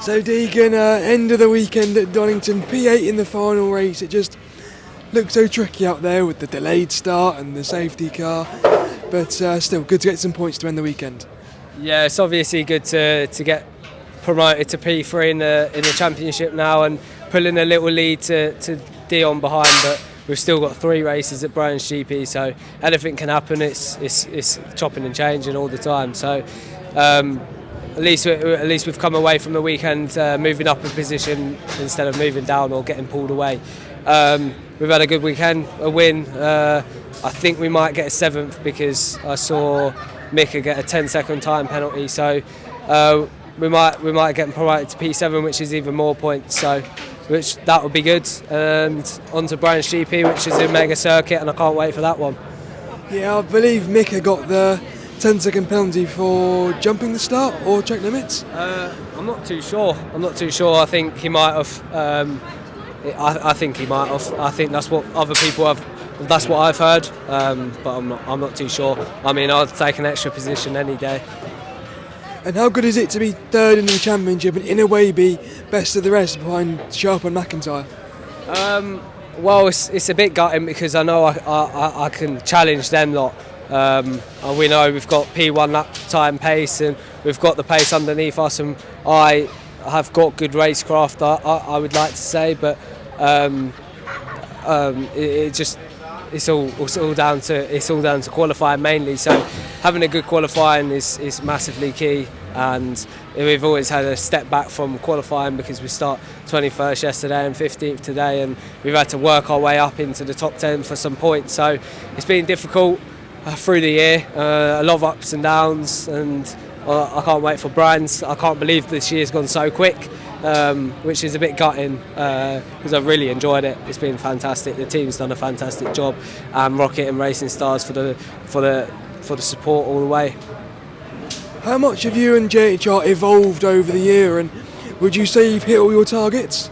So Deagen, end of the weekend at Donington, P8 in the final race. It just looked so tricky out there with the delayed start and the safety car, but still good to get some points to end the weekend. Yeah, it's obviously good to get promoted to P3 in the championship now and pulling a little lead to Dion behind, but we've still got 3 races at Brtish GP, so anything can happen. It's chopping and changing all the time. So at least we've come away from the weekend moving up a position instead of moving down or getting pulled away. We've had a good weekend, a win. I think we might get a 7th because I saw Mika get a 10-second time penalty. So we might get promoted to P7, which is even more points. So which that would be good. And on to Brtish GP, which is a mega circuit, and I can't wait for that one. Yeah, I believe Mika got the 10-second penalty for jumping the start or track limits. I'm not too sure. I think he might have. I think he might have. I think that's what other people have. That's what I've heard. But I'm not too sure. I mean, I'd take an extra position any day. And how good is it to be 3rd in the championship and in a way be best of the rest behind Sharp and McIntyre? Well, it's a bit gutting because I know I can challenge them lot. We know we've got P1 lap time pace and we've got the pace underneath us, and I have got good racecraft. I would like to say, but it's all down to qualifying mainly. So having a good qualifying is massively key, and we've always had a step back from qualifying because we start 21st yesterday and 15th today, and we've had to work our way up into the top 10 for some points. So it's been difficult through the year, a lot of ups and downs, and I can't wait for Brands. I can't believe this year's gone so quick, which is a bit gutting because I've really enjoyed it. It's been fantastic. The team's done a fantastic job, Rocket and Racing Stars for the support all the way. How much have you and JHR evolved over the year, and would you say you've hit all your targets?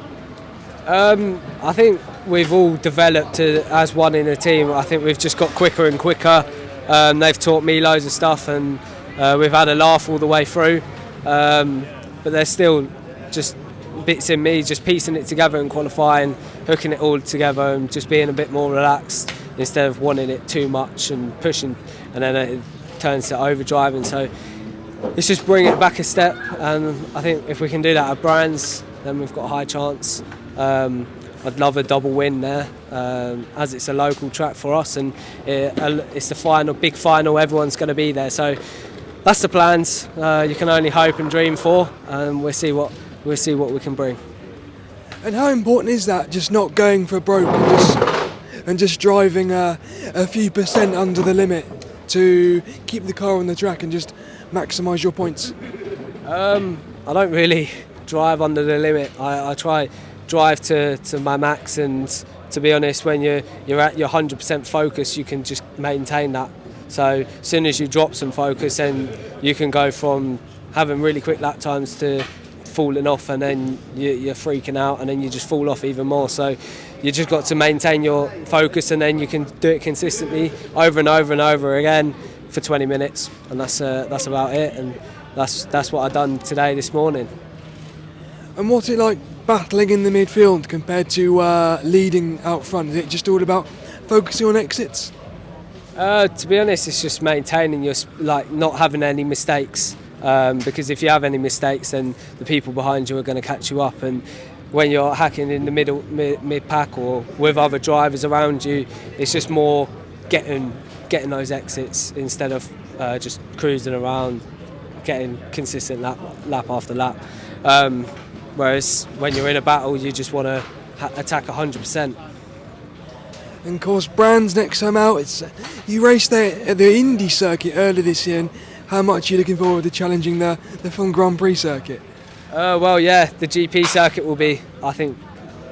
I think we've all developed as one in a team. I think we've just got quicker and quicker. They've taught me loads of stuff, and we've had a laugh all the way through. But there's still just bits in me, just piecing it together and qualifying, hooking it all together, and just being a bit more relaxed instead of wanting it too much and pushing, and then it turns to overdriving. So it's just bringing it back a step, and I think if we can do that at Brands, then we've got a high chance. I'd love a double win there, as it's a local track for us, and it's the big final. Everyone's going to be there, so that's the plans. You can only hope and dream for, and we'll see what we can bring. And how important is that? Just not going for broke and just driving a few percent under the limit to keep the car on the track and just maximise your points. I don't really drive under the limit. I try drive to my max, and to be honest, when you're at your 100% focus, you can just maintain that. So as soon as you drop some focus, then you can go from having really quick lap times to falling off, and then you're freaking out, and then you just fall off even more. So you just got to maintain your focus, and then you can do it consistently over and over and over again for 20 minutes, and that's about it. And that's what I've done this morning. And what's it like battling in the midfield compared to leading out front? Is it just all about focusing on exits? To be honest, it's just maintaining your, not having any mistakes, because if you have any mistakes, then the people behind you are going to catch you up. And when you're hacking in the mid pack or with other drivers around you, it's just more getting those exits instead of just cruising around, getting consistent lap after lap. Whereas when you're in a battle, you just want to attack 100%. And of course, Brands next time out. You raced there at the Indy circuit earlier this year, and how much are you looking forward to challenging the Fun Grand Prix circuit? Well, yeah, the GP circuit will be, I think,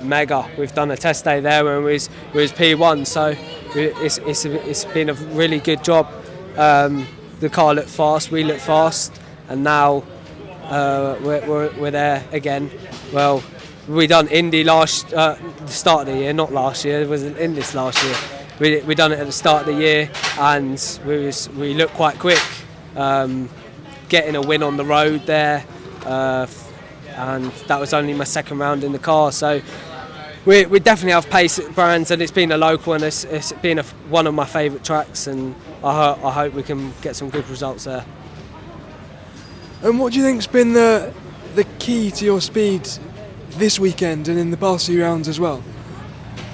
mega. We've done a test day there when we was P1, so it's been a really good job. The car looked fast, we looked fast, and now we're there again. Well, we done Indy the start of the year, not last year. It wasn't in this last year. We done it at the start of the year, and we looked quite quick, getting a win on the road there. and that was only my second round in the car. So we definitely have pace at Brands, and it's been a local, and it's been one of my favourite tracks, and I hope we can get some good results there. And what do you think's been the key to your speed this weekend and in the past few rounds as well?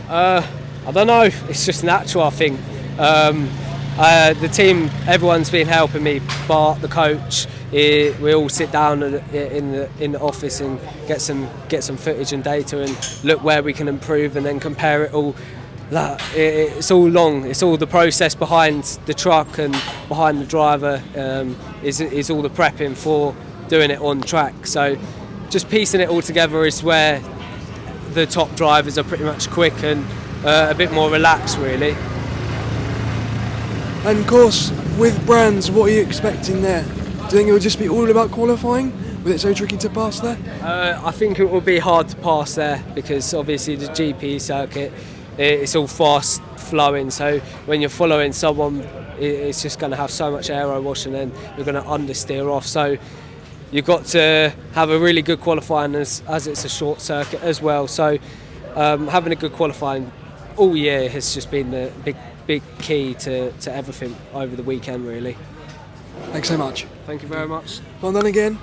I don't know. It's just natural, I think. The team, everyone's been helping me. Bart, the coach, we all sit down in the office and get some footage and data and look where we can improve, and then compare it all. It's all long. It's all the process behind the truck and behind the driver. Is all the prepping for doing it on track. So just piecing it all together is where the top drivers are pretty much quick and a bit more relaxed, really. And of course, with Brands, what are you expecting there? Do you think it will just be all about qualifying, with it so tricky to pass there? I think it will be hard to pass there, because obviously the GP circuit, it's all fast flowing, so when you're following someone, it's just going to have so much aero wash, and then you're going to understeer off. So you've got to have a really good qualifying as it's a short circuit as well. So having a good qualifying all year has just been the big key to everything over the weekend, really. Thanks so much. Thank you very much. Well done again.